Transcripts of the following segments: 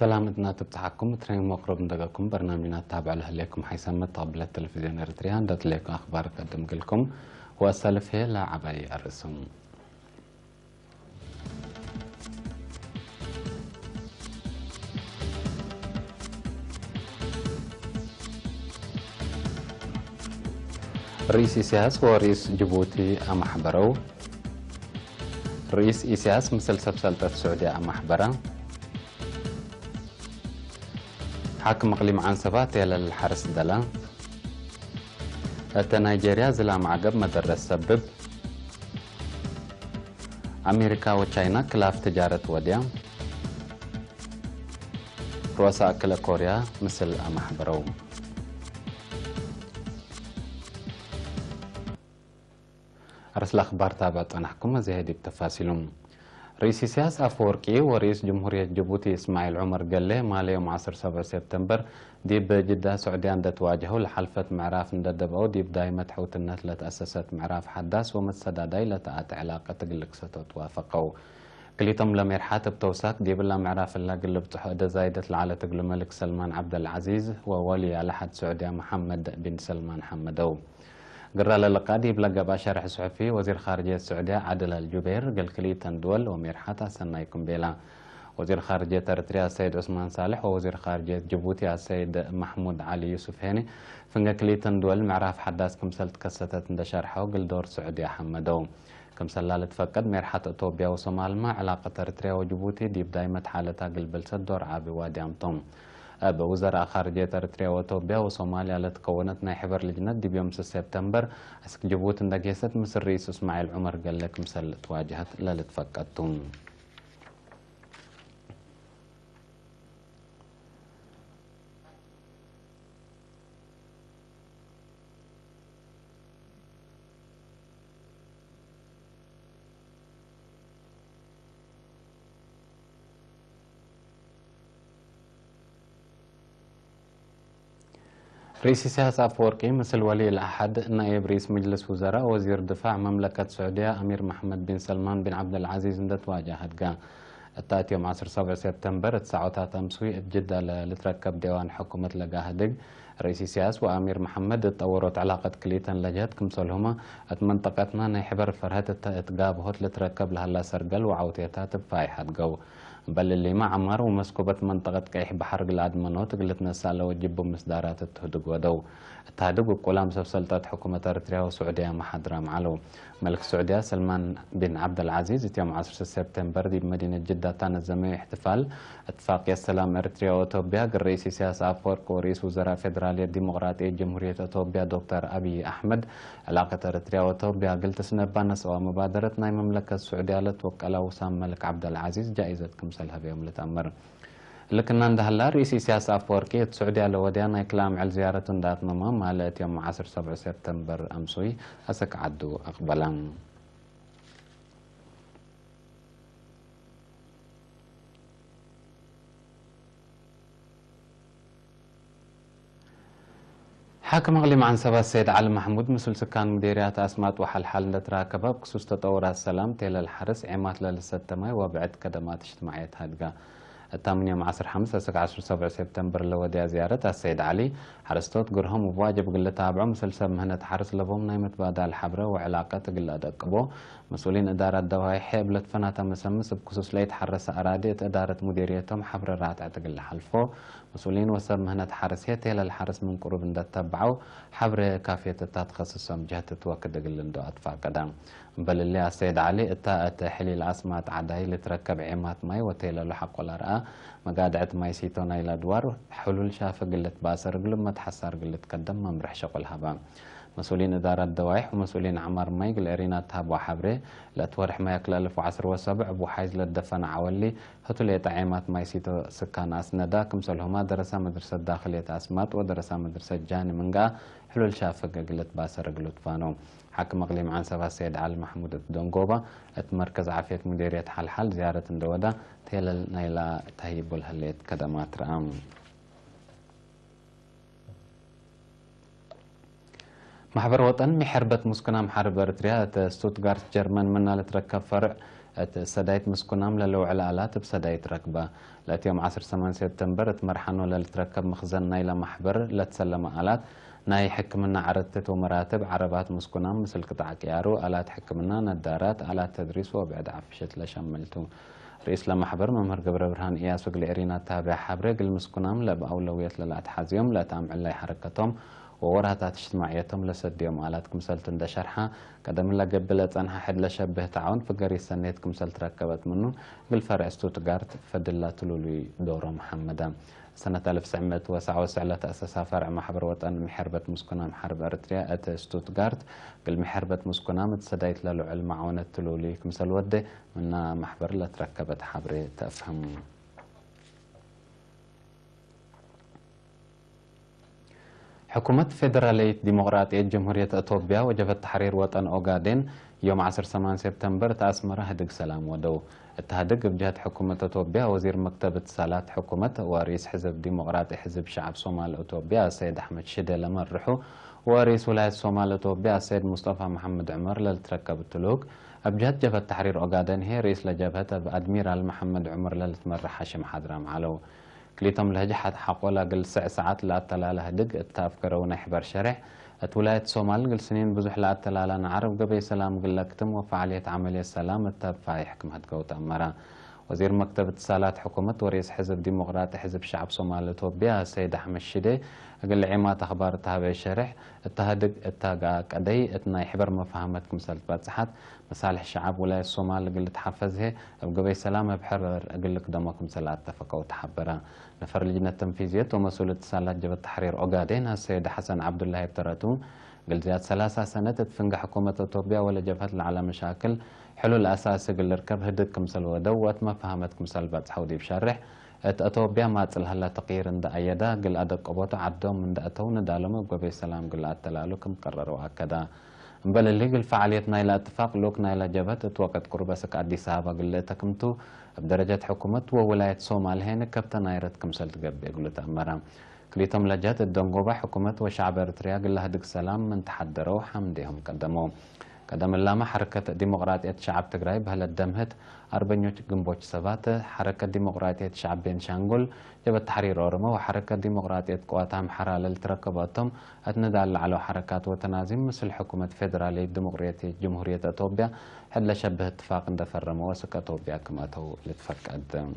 سلامتنا تبتحكم ترين مقرب ندقكم برنامجنا تابع له لكم حيسمى طابلة تلفزيون اريتريان دات لكم اخبار قدم لكم واسالف هي لا عباي الرسم. رئيس إسياس ورئيس جيبوتي أمحبرو رئيس إسياس مثل سلطة السعودية أمحبرة حاكم إقليم عن سبات إلى الحرس دلا نيجيريا زلام عقب مدرس سبب أمريكا وتشاينا كلاف تجارة وديا رؤساء كلا كوريا مثل أمحبرو. أرسل أخبار تابعت أنا حكومة زي هذه بتفاصيلهم. رئيس سياسة أفوركي ورئيس جمهورية جيبوتي إسماعيل عمر قال له ما يوم 10 سبتمبر دي بجدة سعوديان تواجهوا لحلفة معراف ندبوا دي بداية حوت النت لتأسست معراف حداث ومتسدادي لتأت علاقة تقلق ستوافقوا كليتم لما يرحات بتوساك دي بلا معراف الله قلب تحود زايدة لعلى تقل ملك سلمان عبد العزيز وولي على حد سعودية محمد بن سلمان حمدو. قرر للقادي بلقى بشرح صحفي وزير خارجية السعودية عادل الجبير قال كليتن دول وميرحاتا سنايكم بيلا وزير خارجية أريتريا السيد عثمان صالح ووزير خارجية جيبوتي السيد محمود علي يوسف هاني فنجا كليتن دول معراف حداث كمسل تكستت اندشارحه وقل دور سعودية حمدو كمسل لا تفقد ميرحات إثيوبيا وصومال مع علاقة أريتريا وجيبوتي دي بدايمة حالتها قل بلسد دور عابي وادي أمطوم بوزراء خارجية أريتريا وإثيوبيا وصوماليا اللي تكونت ناحبر لجنة دي بيوم سبتمبر اسك جيبوتي اندقيست مصر رئيس اسماعيل عمر قال لك مسل تواجهت لا تفقدتم. رئيس سياسة أفوركي مثل ولي الأحد نائب رئيس مجلس وزراء وزير دفاع مملكة السعودية أمير محمد بن سلمان بن عبد العزيز ندت واجهت التات يوم 10 سبتمبر 9 تمسوي جدة لتركب ديوان حكومة لقاهدق رئيس سياس وأمير محمد تطورت علاقة كليتن لجهت كمسولهما منطقتنا نحبر فرهت تقابهت لتركب لها لا سرقل وعوتيتها بفايحة جو بل اللي ما عمر ومسكوبة منطقة كيح بحر قلاد منوت قلت نسالة وجبوا مسدارات التهدق ودو التهدق وقلام سلطة حكومة أريتريا وسعودية محضرة معلو ملك السعودية سلمان بن عبد العزيز يوم 10 سبتمبر دي بمدينة جدة تنظم احتفال اتفاقية السلام أريتريا وإثيوبيا رئيس سياسة أفورك ورئيس وزراء فيدرالية الديمقراطية جمهورية إثيوبيا دكتور أبي أحمد علاقة أريتريا وإثيوبيا قلت سنبانا سوا مبادرتنا المملكة السعودية لتوكل وسام ملك عبد العزيز جائزة كمسلها بيوم لتأمر لكن عند هلا رئيس سياسة أفوركي السعودية لوديانا كلام على زيارة دات ممام مالت يوم 10 سبتمبر أمسوي أسك عدو أقبلان. حاكم إقليم عن سبا السيد علي محمود مسؤول سكان مديريات أسمات وحل لتراكبة بخصوص تطور السلام تيل الحرس عمات للستماي وبعد كدمات اجتماعية هادقة الثامن يوم 10 سبتمبر لوديا زيارة السيد علي حرستوت قرهم وواجب قل تابعوا مسلسل مهنة حرس لبهم نايمة بادال الحبرة وعلاقات قل أدقبو مسؤولين إدارة دواي حيبلت فناتا مسمس بخصوص ليت حرس أرادية إدارة مديريتهم حبر راتع تقل حلفو مسؤولين وسب مهنة حرسية تيل الحرس من قرب تتبعوا حبر كافية تتخصصهم جهة توكد قل اندو أطفاء قدام بل اللي السيد علي اتاءت حليل أسمات عداي لتركب عمات ماي وتيل لحق ولا رأى مقادعة ماي سيتونا إلى أدوار حلول شافة قلت باسر قلب ما تحسر قلت قدم ممرح شغل هبا مسؤولين إدارة الدوايح ومسؤولين عمار ماي قل إرينات هاب وحبري لأتورح ما يكل 1010 أبو حيز للدفن عولي هتو ليت عمات ماي سيتو سكان أسندا كمسلهما درسا مدرسة داخلية أسمات ودرسا مدرسة جاني منقا حلول شافة قلت باسر قلت فانو حاكم إقليم عن سبا السيد علي محمود الدنقوبة اتمركز عافية مديرية حل زيارة دودة تيل نيلا تهيب الهليت كدمات رام. محبر وطن محربة مسكنة محارب أريتريا ستوتغارت جرمن منا لتركب فرع سدايت مسكونام للو على آلات بسدايت ركبة لات يوم 8 سبتمبر تمرحنو للتركب مخزن نايلة محبر لتسلم آلات ناي حكمنا عرتت ومراتب عربات مسكونام مثل قطع كيارو آلات حكمنا ندارات آلات تدريس وبعد عفشت لشملتو رئيس لمحبر ممهر قبر برهان إياس وقل إرينا تابع حبرق المسكونام لبأولوية للأتحاز يوم لا تامع الله حركتهم وورهتات اجتماعيتهم لسديوم آلاتكم سلتن دا شرحة قدم الله قبلت أنها حد لشبه تعاون فقري سنيتكم سلت ركبت منه بالفرع ستوتغارت فدلا تلولي دورو محمدا سنة 1979 تأسس فرع محبر وطن محربة مسكونام حرب أرتريا أت ستوتغارت قل محربة مسكونام تسديت للو علم معونة تلولي كمسل ودي من محبر لتركبت حبري تفهم حكومة فيدرالية ديمقراطية جمهورية إثيوبيا وجبت تحرير وطن أوغادين يوم 10 سبتمبر تأسمر هدق سلام ودو التهدق بجهة حكومة إثيوبيا وزير مكتب اتصالات حكومة ورئيس حزب ديمقراطي حزب شعب صومال إثيوبيا السيد أحمد شيدي لمرحو ورئيس ولاية صومال إثيوبيا السيد مصطفى محمد عمر للتركب التلوك بجهة جبهة تحرير أوغادين هي رئيس لجبهة أدميرال محمد عمر للتمرح هاشم حضرام علو كليتهم لهجة حقولا قل ساعات لا تلالا هدق التافكرون حبر شرح ولاية صومال قل سنين بزح لا تلالا نعرف قبي سلام قل لكتم وفعالية عملية السلام التابفاي حكم هدقو تأمرا وزير مكتب اتصالات حكومة ورئيس حزب ديمقراطي حزب شعب صومال إثيوبيا السيد أحمد شيدي قل عمات أخبار تهابي شرح التهدق التاقا قدي اتنا حبر مفاهمتكم سلطات صحات مصالح الشعب ولاية الصومال قل تحفزها بقبي سلام بحرر قل قدامكم سلات تفقوا تحبرا نفر لجنة التنفيذية ومسؤول اتصالات جبهة تحرير أوغادين السيد حسن عبد الله ابتراتو قل زياد 3 سنة تفنق حكومة إثيوبيا ولا جبهة على مشاكل حلول أساسي قل ركب هدكم سلوى دوت ما فهمتكم سلبات حودي بشرح إثيوبيا ما تسلها تقير عند أيدا قل أدق قبوطة عدوم من دأتو ندالهم بقبي سلام قل أتلالكم قرروا هكذا بل اللي قل فعالية نايلة اتفاق لوك نايلة جبهة توقت قربسك أديس أبا قل تكمتو بدرجة حكومة وولاية صومال هين كابتن نايرتكم سلتقب يقولوا تأمرا كليتهم لجات الدنقوبة حكومة وشعب إريتريا قل لها دق سلام من تحدروا حمدهم قدموا قدم اللامة حركة ديمقراطية شعب تقراي بهلا الدمهت أربنيوش قنبوش سبات حركة ديمقراطية شعب بنشانغول جبت تحرير أورما وحركة ديمقراطية قواتهم حرالة لتركباتهم أتندال على حركات وتنازم مثل حكومة فيدرالية ديمقراطية جمهورية إثيوبيا حد شبه اتفاق اندفر مواسك إثيوبيا كما تو لتفكد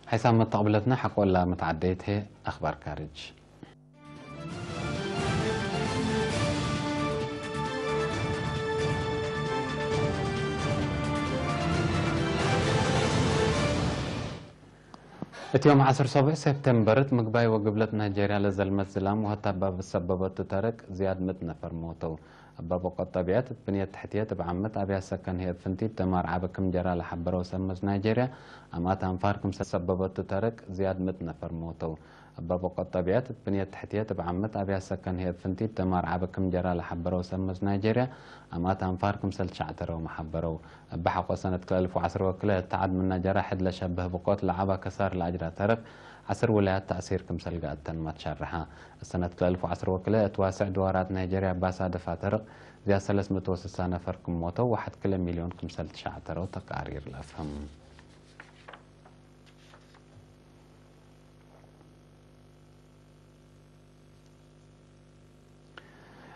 حسام متقبلتنا حق ولا متعديته أخبار كارج يوم 10 سبتمبر مقباي وقبلت نيجيريا لزلمة السلام وهتباب السببات تترك زياد 100 نفر موتوا أباب وقت طبيعت بنية تحتيات بعمت أبيع سكن هي فنتي تمار عبكم جرى لحبرو سمز نيجيريا أمات أنفاركم سببات تترك زياد 100 نفر موتوا أباب وقت طبيعت بنية تحتيات بعمت أبيع سكن هي فنتي تمار عبكم جرى لحبرو سمز نيجيريا أمات أنفاركم سل شعترو محبرو بحق سنة 2010 وكله تعد من نجرى حد لشبه بقوت لعبا كسار لأجرى ترك 10 ولايات تأثير كمسل قادة ما تشرحها السنة 2010 وكله تواسع دوارات نيجيريا باسا دفع ترق زي 360 نفر كم موتو 1 كل مليون كمسل تشعترو تقارير الأفهم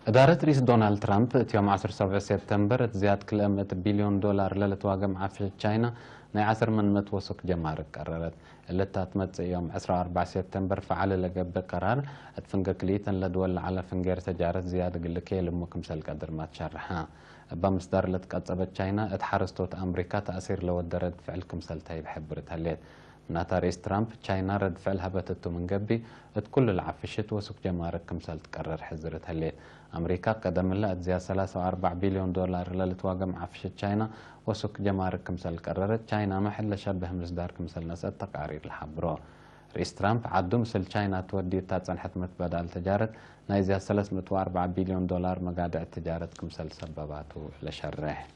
إدارة رئيس دونالد ترامب يوم 10 سبتمبر تزياد كل 100 بليون دولار للتواقع مع في تشاينا ناي 10 من متوسق جمارك قررت اللي تاتمت يوم 14 سبتمبر فعل لقب قرار اتفنق كليتا لدول على فنجر تجارة زيادة قلكي لمكم سل قدر ما تشرحها بمصدر لتقصبت تشاينا اتحرستوت أمريكا تأثير لو الدرد فعلكم سلتاي بحبرت هليت ناتا رئيس ترامب تشاينا رد فعل هبتتو من قبي كل العفشت وسوق جمارك كمسال تقرر حزرت هليت أمريكا قدم لها زيادة 3.4 بليون دولار للتواقع مع عفشة تشاينا وسوق جمارك كمسال قررت تشاينا محل شبه مصدار كمسال نسأت تقارير الحبرو رئيس ترامب عدو مثل تشاينا تودي تاتسان حتمت بدال تجارة نايزيا 304 بليون دولار مقادع تجارة كمسال سبباتو لشرح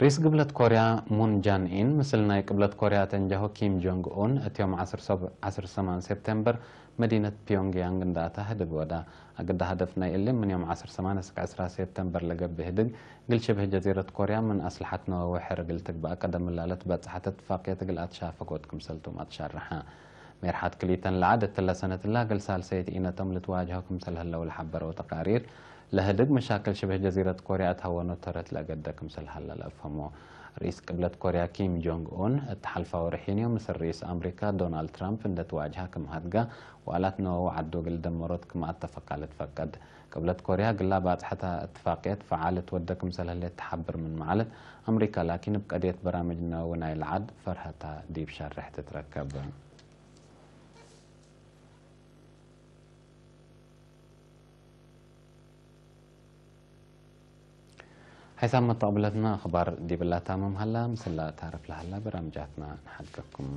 رئيس قبلة كوريا مون جان إن مثلنا قبلة كوريا تنجهو كيم جونغ أون اتيوم 10 سبتمبر مدينة بيونغ يانغ نداتا هدق ودا أقد هدفنا إلي من يوم 10 سبتمبر لقب بهدق قل شبه جزيرة كوريا من أسلحتنا وحر قلتك بأقدم اللالت باتحة اتفاقية قل أتشافق ودكم سلتم أتشارحا ميرحات كليتن العادة تلا سنة الله قل سال سيد إينا تم لتواجهكم سلهلا والحبر وتقارير لهدق مشاكل شبه جزيرة كوريا تهونوا ترت لقدكم سلهلا لأفهموا رئيس قبلة كوريا كيم جونغ أون التحالفة ورحينيو مثل رئيس أمريكا دونالد ترامب إن تواجهكم هدقا وقالتنا وعدو قل دمرتكم اتفق على تفقد قبلة كوريا قلا بعد حتى اتفاقية فعالة ودكم سلهلا تحبر من معلت أمريكا لكن بقضية برامجنا وناي العد فرحتها ديب شرح تتركب حسام مطابلتنا أخبار دي بالله تمام هلا مسلا تعرف لهلا برامجاتنا نحققكم